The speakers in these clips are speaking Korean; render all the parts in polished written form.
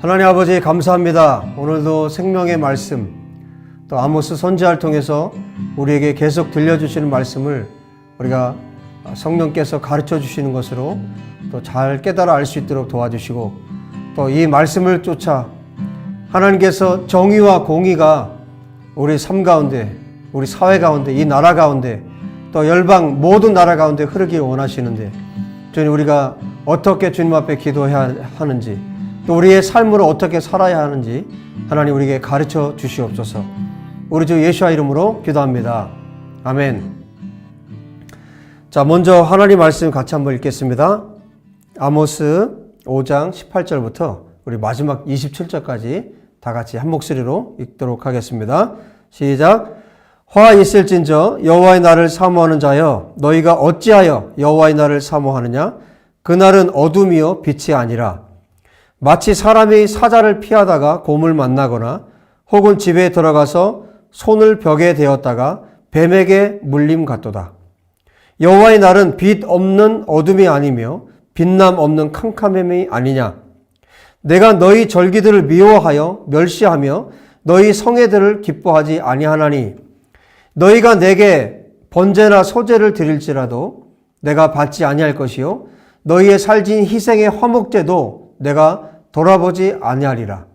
하나님 아버지 감사합니다. 오늘도 생명의 말씀, 또 아모스 선지자를 통해서 우리에게 계속 들려주시는 말씀을 우리가 성령께서 가르쳐 주시는 것으로 또 잘 깨달아 알 수 있도록 도와주시고, 또 이 말씀을 쫓아 하나님께서 정의와 공의가 우리 삶 가운데, 우리 사회 가운데, 이 나라 가운데, 또 열방 모든 나라 가운데 흐르길 원하시는데, 주님, 우리가 어떻게 주님 앞에 기도해야 하는지, 또 우리의 삶으로 어떻게 살아야 하는지 하나님 우리에게 가르쳐 주시옵소서. 우리 주 예수와 이름으로 기도합니다. 아멘. 자, 먼저 하나님 말씀 같이 한번 읽겠습니다. 아모스 5장 18절부터 우리 마지막 27절까지 다 같이 한 목소리로 읽도록 하겠습니다. 시작. 화 있을진저 여호와의 날을 사모하는 자여, 너희가 어찌하여 여호와의 날을 사모하느냐? 그날은 어둠이요 빛이 아니라 마치 사람이 사자를 피하다가 곰을 만나거나 혹은 집에 들어가서 손을 벽에 대었다가 뱀에게 물림 같도다. 여호와의 날은 빛 없는 어둠이 아니며 빛남 없는 캄캄함이 아니냐. 내가 너희 절기들을 미워하여 멸시하며 너희 성회들을 기뻐하지 아니하나니 너희가 내게 번제나 소제를 드릴지라도 내가 받지 아니할 것이요 너희의 살진 희생의 화목제도 내가 돌아보지 아니하리라.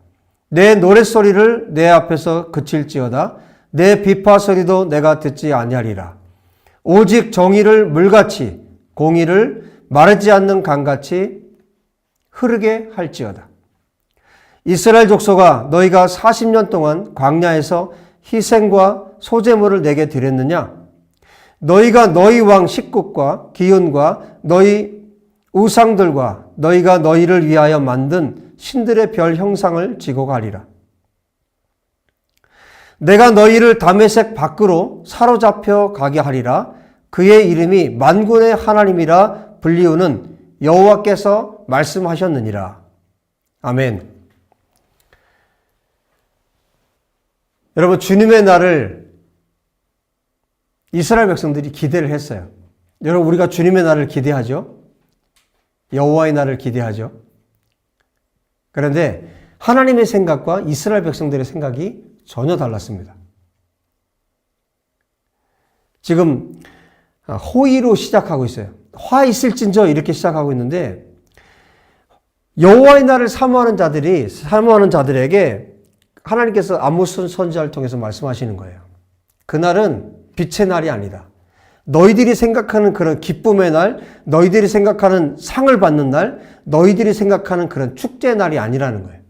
내 노랫소리를 내 앞에서 그칠지어다. 내 비파 소리도 내가 듣지 아니하리라. 오직 정의를 물같이 공의를 마르지 않는 강같이 흐르게 할지어다. 이스라엘 족속아, 너희가 40년 동안 광야에서 희생과 소제물을 내게 드렸느냐? 너희가 너희 왕 식국과 기운과 너희 우상들과 너희가 너희를 위하여 만든 신들의 별 형상을 지고 가리라. 내가 너희를 다메섹 밖으로 사로잡혀 가게 하리라. 그의 이름이 만군의 하나님이라 불리우는 여호와께서 말씀하셨느니라. 아멘. 여러분, 주님의 날을 이스라엘 백성들이 기대를 했어요. 여러분, 우리가 주님의 날을 기대하죠? 여호와의 날을 기대하죠? 그런데 하나님의 생각과 이스라엘 백성들의 생각이 전혀 달랐습니다. 지금 호의로 시작하고 있어요. 화 있을진저 이렇게 시작하고 있는데, 여호와의 날을 사모하는 자들에게 하나님께서 아모스 선지자를 통해서 말씀하시는 거예요. 그날은 빛의 날이 아니다. 너희들이 생각하는 그런 기쁨의 날, 너희들이 생각하는 상을 받는 날, 너희들이 생각하는 그런 축제의 날이 아니라는 거예요.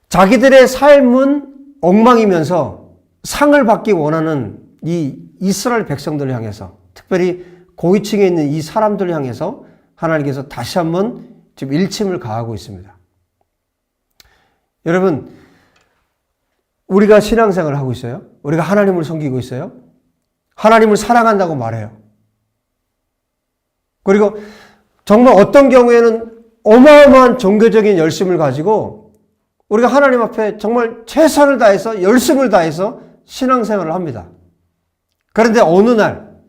자기들의 삶은 엉망이면서 상을 받기 원하는 이 이스라엘 백성들을 향해서, 특별히 고위층에 있는 이 사람들을 향해서 하나님께서 다시 한번 지금 일침을 가하고 있습니다. 여러분, 우리가 신앙생활을 하고 있어요? 우리가 하나님을 섬기고 있어요? 하나님을 사랑한다고 말해요. 그리고 정말 어떤 경우에는 어마어마한 종교적인 열심을 가지고 우리가 하나님 앞에 정말 최선을 다해서 열심을 다해서 신앙생활을 합니다. 그런데 어느 날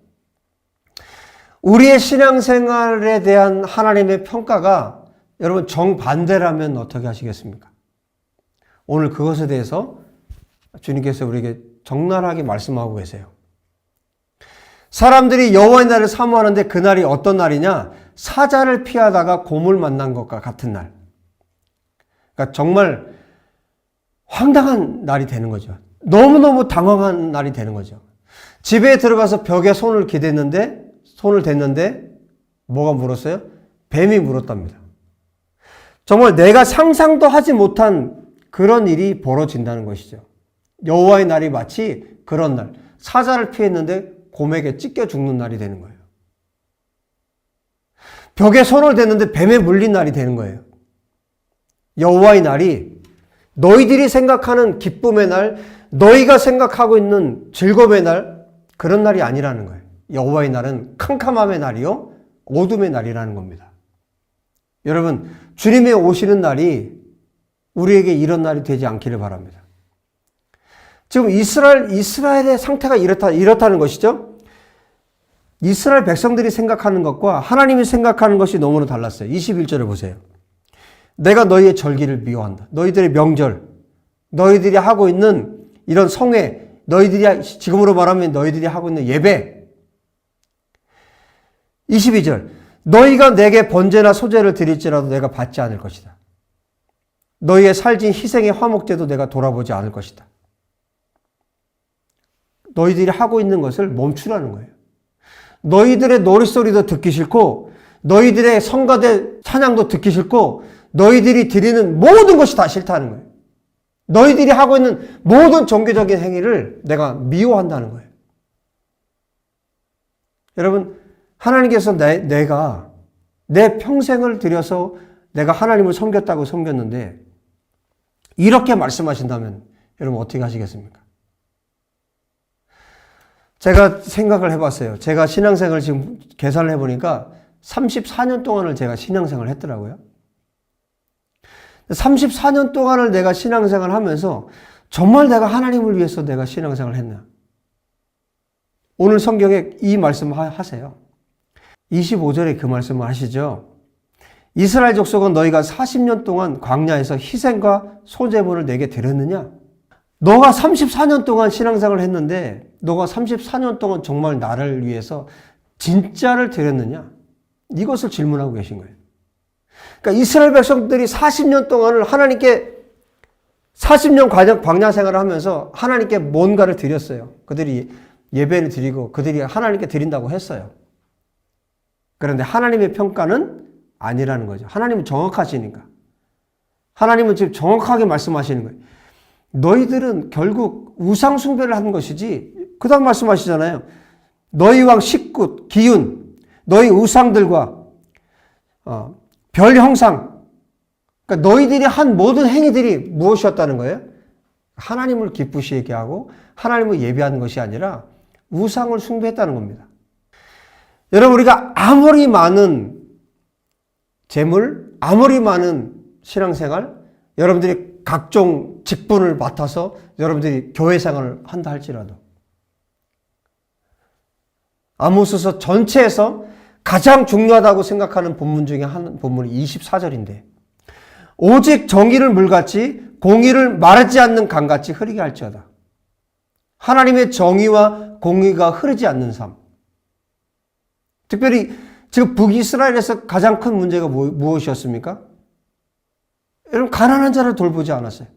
우리의 신앙생활에 대한 하나님의 평가가 여러분 정반대라면 어떻게 하시겠습니까? 오늘 그것에 대해서 주님께서 우리에게 적나라하게 말씀하고 계세요. 사람들이 여호와의 날을 사모하는데 그날이 어떤 날이냐? 사자를 피하다가 곰을 만난 것과 같은 날. 그러니까 정말 황당한 날이 되는 거죠. 너무너무 당황한 날이 되는 거죠. 집에 들어가서 벽에 손을 댔는데 뭐가 물었어요? 뱀이 물었답니다. 정말 내가 상상도 하지 못한 그런 일이 벌어진다는 것이죠. 여호와의 날이 마치 그런 날, 사자를 피했는데 곰에게 찢겨 죽는 날이 되는 거예요. 벽에 손을 댔는데 뱀에 물린 날이 되는 거예요. 여호와의 날이 너희들이 생각하는 기쁨의 날, 너희가 생각하고 있는 즐거움의 날, 그런 날이 아니라는 거예요. 여호와의 날은 캄캄함의 날이요, 어둠의 날이라는 겁니다. 여러분, 주님의 오시는 날이 우리에게 이런 날이 되지 않기를 바랍니다. 지금 이스라엘의 상태가 이렇다는 것이죠. 이스라엘 백성들이 생각하는 것과 하나님이 생각하는 것이 너무나 달랐어요. 21절을 보세요. 내가 너희의 절기를 미워한다. 너희들의 명절, 너희들이 하고 있는 이런 성회, 너희들이 지금으로 말하면 너희들이 하고 있는 예배. 22절 너희가 내게 번제나 소제를 드릴지라도 내가 받지 않을 것이다. 너희의 살진 희생의 화목제도 내가 돌아보지 않을 것이다. 너희들이 하고 있는 것을 멈추라는 거예요. 너희들의 노랫소리도 듣기 싫고 너희들의 성가대 찬양도 듣기 싫고 너희들이 드리는 모든 것이 다 싫다는 거예요. 너희들이 하고 있는 모든 종교적인 행위를 내가 미워한다는 거예요. 여러분, 하나님께서 내가 내 평생을 들여서 내가 하나님을 섬겼다고 섬겼는데 이렇게 말씀하신다면 여러분 어떻게 하시겠습니까? 제가 생각을 해봤어요. 제가 신앙생활을 지금 계산을 해보니까 34년 동안을 제가 신앙생활을 했더라고요. 34년 동안을 내가 신앙생활을 하면서 정말 내가 하나님을 위해서 내가 신앙생활을 했나? 오늘 성경에 이 말씀 하세요. 25절에 그 말씀을 하시죠. 이스라엘 족속은 너희가 40년 동안 광야에서 희생과 소제물을 내게 드렸느냐? 너가 34년 동안 신앙생활을 했는데 너가 34년 동안 정말 나를 위해서 진짜를 드렸느냐? 이것을 질문하고 계신 거예요. 그러니까 이스라엘 백성들이 40년 동안을 하나님께 40년 광야 생활을 하면서 하나님께 뭔가를 드렸어요. 그들이 예배를 드리고 그들이 하나님께 드린다고 했어요. 그런데 하나님의 평가는 아니라는 거죠. 하나님은 정확하시니까. 하나님은 지금 정확하게 말씀하시는 거예요. 너희들은 결국 우상 숭배를 한 것이지. 그 다음 말씀하시잖아요. 너희 왕 식굿, 기운, 너희 우상들과 별 형상, 그러니까 너희들이 한 모든 행위들이 무엇이었다는 거예요? 하나님을 기쁘시게 하고 하나님을 예배하는 것이 아니라 우상을 숭배했다는 겁니다. 여러분, 우리가 아무리 많은 재물, 아무리 많은 신앙생활, 여러분들이 각종 직분을 맡아서 여러분들이 교회 생활을 한다 할지라도 아모스서 전체에서 가장 중요하다고 생각하는 본문 중에 한 본문이 24절인데 오직 정의를 물같이 공의를 마르지 않는 강같이 흐르게 할지어다. 하나님의 정의와 공의가 흐르지 않는 삶. 특별히 지금 북이스라엘에서 가장 큰 문제가 무엇이었습니까? 여러분, 가난한 자를 돌보지 않았어요.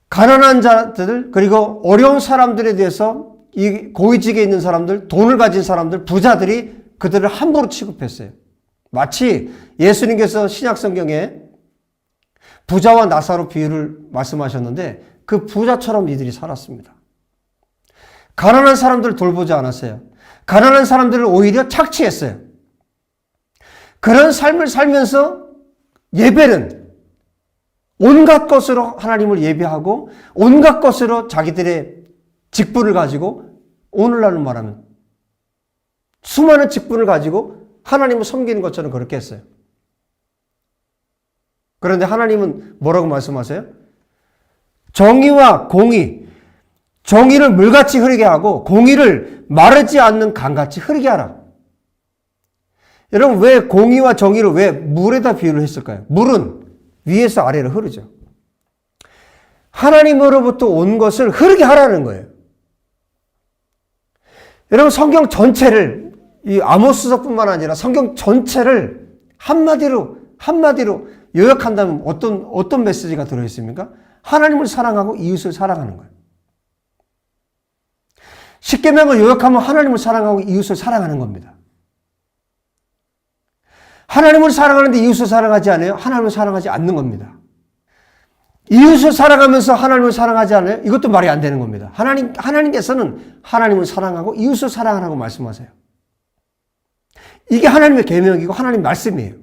가난한 자들, 그리고 어려운 사람들에 대해서 이 고위직에 있는 사람들, 돈을 가진 사람들, 부자들이 그들을 함부로 취급했어요. 마치 예수님께서 신약성경에 부자와 나사로 비유를 말씀하셨는데 그 부자처럼 이들이 살았습니다. 가난한 사람들을 돌보지 않았어요. 가난한 사람들을 오히려 착취했어요. 그런 삶을 살면서 예배는 온갖 것으로 하나님을 예배하고 온갖 것으로 자기들의 직분을 가지고 오늘날로 말하면 수많은 직분을 가지고 하나님을 섬기는 것처럼 그렇게 했어요. 그런데 하나님은 뭐라고 말씀하세요? 정의와 공의, 정의를 물같이 흐르게 하고 공의를 마르지 않는 강같이 흐르게 하라. 여러분, 왜 공의와 정의를 왜 물에다 비유를 했을까요? 물은 위에서 아래로 흐르죠. 하나님으로부터 온 것을 흐르게 하라는 거예요. 여러분, 성경 전체를, 이 아모스서뿐만 아니라 성경 전체를 한마디로 요약한다면 어떤 메시지가 들어있습니까? 하나님을 사랑하고 이웃을 사랑하는 거예요. 십계명을 요약하면 하나님을 사랑하고 이웃을 사랑하는 겁니다. 하나님을 사랑하는데 이웃을 사랑하지 않아요? 하나님을 사랑하지 않는 겁니다. 이웃을 사랑하면서 하나님을 사랑하지 않아요? 이것도 말이 안 되는 겁니다. 하나님께서는 하나님을 사랑하고 이웃을 사랑하라고 말씀하세요. 이게 하나님의 계명이고 하나님의 말씀이에요.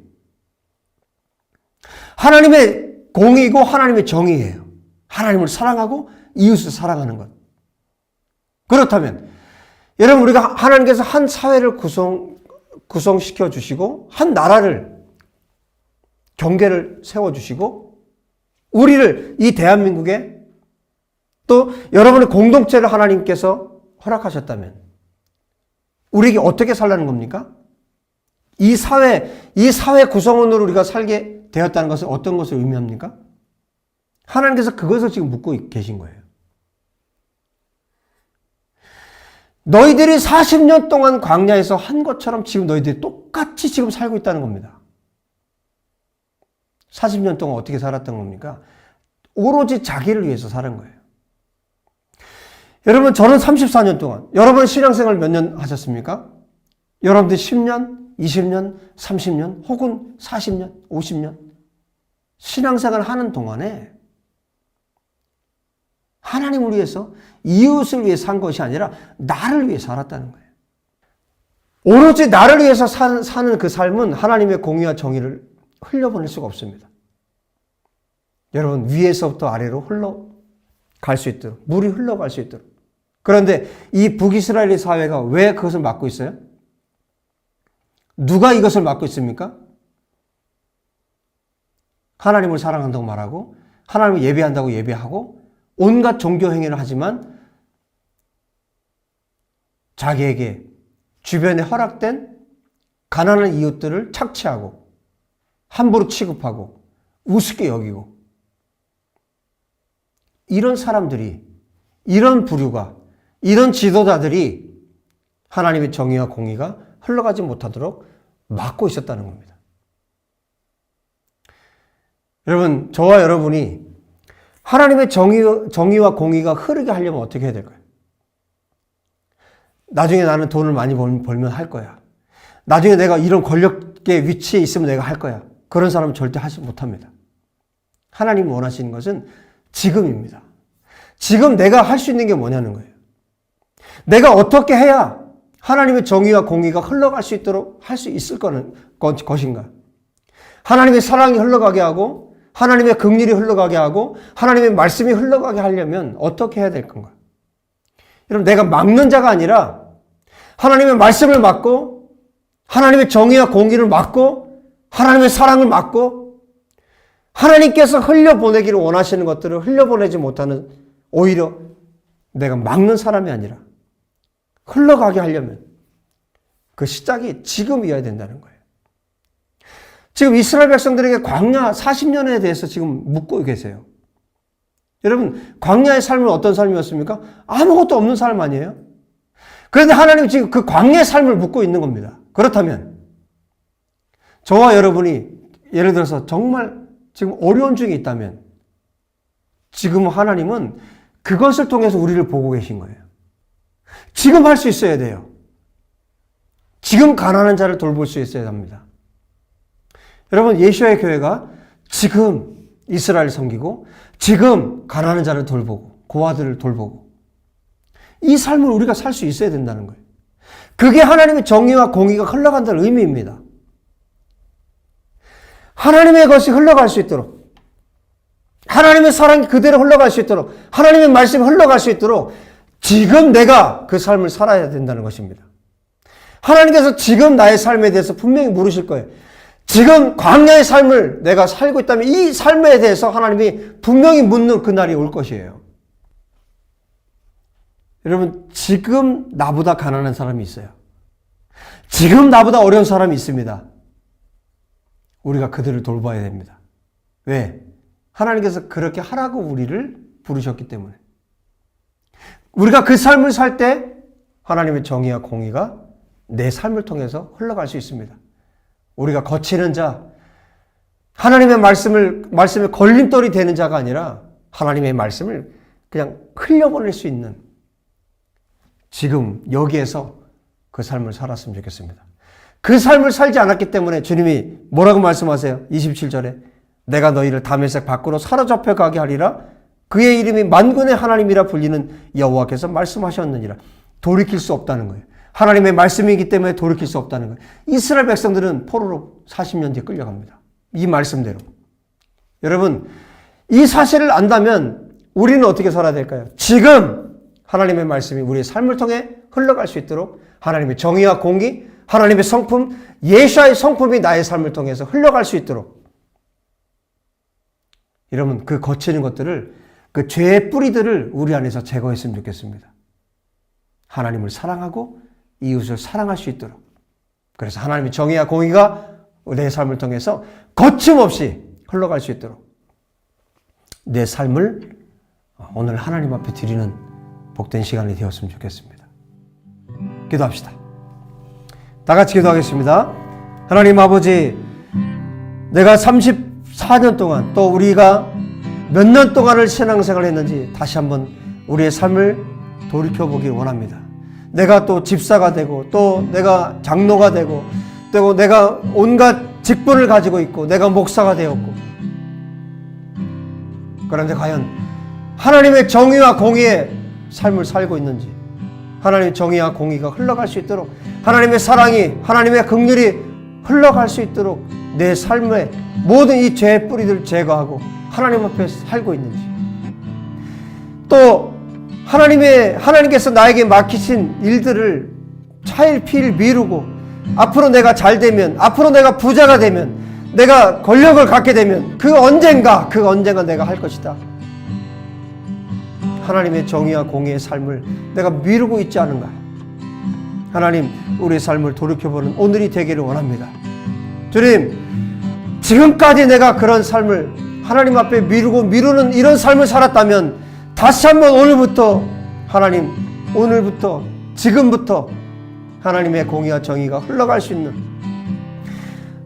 하나님의 공의고 하나님의 정의예요. 하나님을 사랑하고 이웃을 사랑하는 것. 그렇다면 여러분, 우리가 하나님께서 한 사회를 구성시켜 주시고 한 나라를 경계를 세워주시고 우리를 이 대한민국에 또 여러분의 공동체를 하나님께서 허락하셨다면 우리에게 어떻게 살라는 겁니까? 이 사회 구성원으로 우리가 살게 되었다는 것은 어떤 것을 의미합니까? 하나님께서 그것을 지금 묻고 계신 거예요. 너희들이 40년 동안 광야에서 한 것처럼 지금 너희들이 똑같이 지금 살고 있다는 겁니다. 40년 동안 어떻게 살았던 겁니까? 오로지 자기를 위해서 사는 거예요. 여러분, 저는 34년 동안, 여러분 신앙생활 몇 년 하셨습니까? 여러분들 10년, 20년, 30년, 혹은 40년, 50년 신앙생활 하는 동안에 하나님을 위해서, 이웃을 위해서 산 것이 아니라 나를 위해 살았다는 거예요. 오로지 나를 위해서 사는 그 삶은 하나님의 공의와 정의를 흘려보낼 수가 없습니다. 여러분, 위에서부터 아래로 흘러갈 수 있도록, 물이 흘러갈 수 있도록. 그런데 이 북이스라엘 사회가 왜 그것을 막고 있어요? 누가 이것을 막고 있습니까? 하나님을 사랑한다고 말하고, 하나님을 예배한다고 예배하고, 온갖 종교 행위를 하지만 자기에게 주변에 허락된 가난한 이웃들을 착취하고 함부로 취급하고 우습게 여기고, 이런 사람들이, 이런 부류가, 이런 지도자들이 하나님의 정의와 공의가 흘러가지 못하도록 막고 있었다는 겁니다. 여러분, 저와 여러분이 하나님의 정의와 공의가 흐르게 하려면 어떻게 해야 될까요? 나중에 나는 돈을 많이 벌면 할 거야. 나중에 내가 이런 권력의 위치에 있으면 내가 할 거야. 그런 사람은 절대 하지 못합니다. 하나님이 원하시는 것은 지금입니다. 지금 내가 할 수 있는 게 뭐냐는 거예요. 내가 어떻게 해야 하나님의 정의와 공의가 흘러갈 수 있도록 할 수 있을 것인가? 하나님의 사랑이 흘러가게 하고, 하나님의 긍휼이 흘러가게 하고, 하나님의 말씀이 흘러가게 하려면 어떻게 해야 될 건가? 여러분, 내가 막는 자가 아니라 하나님의 말씀을 막고, 하나님의 정의와 공의를 막고, 하나님의 사랑을 막고, 하나님께서 흘려보내기를 원하시는 것들을 흘려보내지 못하는, 오히려 내가 막는 사람이 아니라 흘러가게 하려면 그 시작이 지금이어야 된다는 거예요. 지금 이스라엘 백성들에게 광야 40년에 대해서 지금 묻고 계세요. 여러분, 광야의 삶은 어떤 삶이었습니까? 아무것도 없는 삶 아니에요? 그런데 하나님은 지금 그 광야의 삶을 묻고 있는 겁니다. 그렇다면 저와 여러분이 예를 들어서 정말 지금 어려운 중에 있다면 지금 하나님은 그것을 통해서 우리를 보고 계신 거예요. 지금 할 수 있어야 돼요. 지금 가난한 자를 돌볼 수 있어야 합니다. 여러분, 예수의 교회가 지금 이스라엘을 섬기고, 지금 가난한 자를 돌보고, 고아들을 돌보고, 이 삶을 우리가 살 수 있어야 된다는 거예요. 그게 하나님의 정의와 공의가 흘러간다는 의미입니다. 하나님의 것이 흘러갈 수 있도록, 하나님의 사랑이 그대로 흘러갈 수 있도록, 하나님의 말씀이 흘러갈 수 있도록 지금 내가 그 삶을 살아야 된다는 것입니다. 하나님께서 지금 나의 삶에 대해서 분명히 물으실 거예요. 지금 광야의 삶을 내가 살고 있다면 이 삶에 대해서 하나님이 분명히 묻는 그날이 올 것이에요. 여러분, 지금 나보다 가난한 사람이 있어요. 지금 나보다 어려운 사람이 있습니다. 우리가 그들을 돌봐야 됩니다. 왜? 하나님께서 그렇게 하라고 우리를 부르셨기 때문에. 우리가 그 삶을 살 때 하나님의 정의와 공의가 내 삶을 통해서 흘러갈 수 있습니다. 우리가 거치는 자, 하나님의 말씀에 걸림돌이 되는 자가 아니라 하나님의 말씀을 그냥 흘려보낼 수 있는, 지금 여기에서 그 삶을 살았으면 좋겠습니다. 그 삶을 살지 않았기 때문에 주님이 뭐라고 말씀하세요? 27절에 내가 너희를 다메섹 밖으로 사로잡혀 가게 하리라. 그의 이름이 만군의 하나님이라 불리는 여호와께서 말씀하셨느니라. 돌이킬 수 없다는 거예요. 하나님의 말씀이기 때문에 돌이킬 수 없다는 거예요. 이스라엘 백성들은 포로로 40년 뒤에 끌려갑니다. 이 말씀대로. 여러분, 이 사실을 안다면 우리는 어떻게 살아야 될까요? 지금 하나님의 말씀이 우리의 삶을 통해 흘러갈 수 있도록 하나님의 정의와 공의, 하나님의 성품, 예수의 성품이 나의 삶을 통해서 흘러갈 수 있도록, 여러분, 그 거치는 것들을, 그 죄의 뿌리들을 우리 안에서 제거했으면 좋겠습니다. 하나님을 사랑하고 이웃을 사랑할 수 있도록. 그래서 하나님의 정의와 공의가 내 삶을 통해서 거침없이 흘러갈 수 있도록 내 삶을 오늘 하나님 앞에 드리는 복된 시간이 되었으면 좋겠습니다. 기도합시다. 다 같이 기도하겠습니다. 하나님 아버지, 내가 34년 동안 또 우리가 몇 년 동안을 신앙생활을 했는지 다시 한번 우리의 삶을 돌이켜보길 원합니다. 내가 또 집사가 되고 또 내가 장로가 되고 또 내가 온갖 직분을 가지고 있고 내가 목사가 되었고, 그런데 과연 하나님의 정의와 공의의 삶을 살고 있는지, 하나님의 정의와 공의가 흘러갈 수 있도록, 하나님의 사랑이, 하나님의 긍휼이 흘러갈 수 있도록 내 삶의 모든 이 죄의 뿌리들을 제거하고 하나님 앞에 살고 있는지, 또 하나님께서 나에게 맡기신 일들을 차일피일 미루고 앞으로 내가 잘 되면, 앞으로 내가 부자가 되면, 내가 권력을 갖게 되면 그 언젠가 내가 할 것이다. 하나님의 정의와 공의의 삶을 내가 미루고 있지 않은가? 하나님, 우리의 삶을 돌이켜보는 오늘이 되기를 원합니다. 주님, 지금까지 내가 그런 삶을 하나님 앞에 미루는 이런 삶을 살았다면 다시 한번 오늘부터, 하나님, 오늘부터, 지금부터 하나님의 공의와 정의가 흘러갈 수 있는,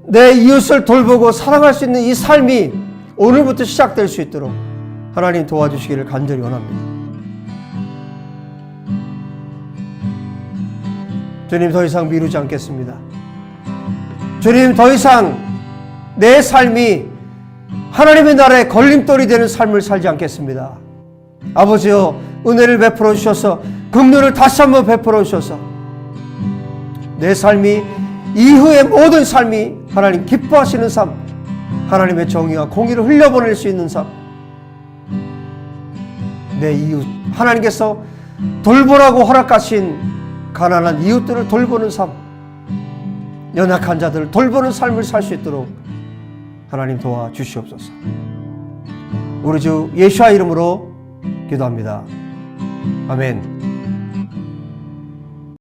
내 이웃을 돌보고 사랑할 수 있는 이 삶이 오늘부터 시작될 수 있도록 하나님 도와주시기를 간절히 원합니다. 주님, 더 이상 미루지 않겠습니다. 주님, 더 이상 내 삶이 하나님의 나라에 걸림돌이 되는 삶을 살지 않겠습니다. 아버지여, 은혜를 베풀어 주셔서 긍휼을 다시 한번 베풀어 주셔서 내 삶이, 이후의 모든 삶이 하나님 기뻐하시는 삶, 하나님의 정의와 공의를 흘려보낼 수 있는 삶, 내 이웃, 하나님께서 돌보라고 허락하신 가난한 이웃들을 돌보는 삶, 연약한 자들을 돌보는 삶을 살 수 있도록 하나님 도와주시옵소서. 우리 주 예수와 이름으로 기도합니다. 아멘.